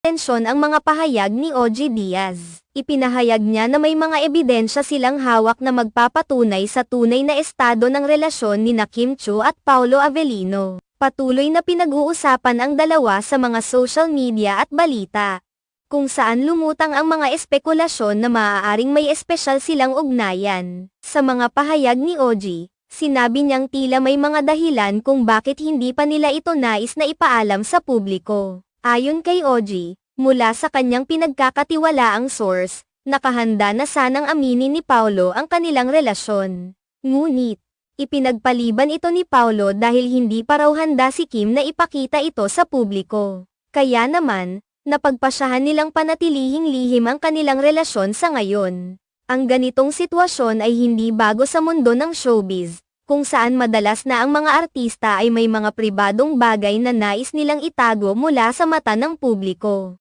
atensyon ang mga pahayag ni OG Diaz. Ipinahayag niya na may mga ebidensya silang hawak na magpapatunay sa tunay na estado ng relasyon ni Kim Chiu at Paolo Avellino. Patuloy na pinag-uusapan ang dalawa sa mga social media at balita, kung saan lumutang ang mga espekulasyon na maaaring may espesyal silang ugnayan. Sa mga pahayag ni OG, sinabi niyang tila may mga dahilan kung bakit hindi pa nila ito nais na ipaalam sa publiko. Ayon kay OG, mula sa kanyang pinagkakatiwalaang source, nakahanda na sanang aminin ni Paolo ang kanilang relasyon. Ngunit, ipinagpaliban ito ni Paolo dahil hindi pa raw handa si Kim na ipakita ito sa publiko. Kaya naman, napagpasyahan nilang panatilihing lihim ang kanilang relasyon sa ngayon. Ang ganitong sitwasyon ay hindi bago sa mundo ng showbiz, kung saan madalas na ang mga artista ay may mga pribadong bagay na nais nilang itago mula sa mata ng publiko.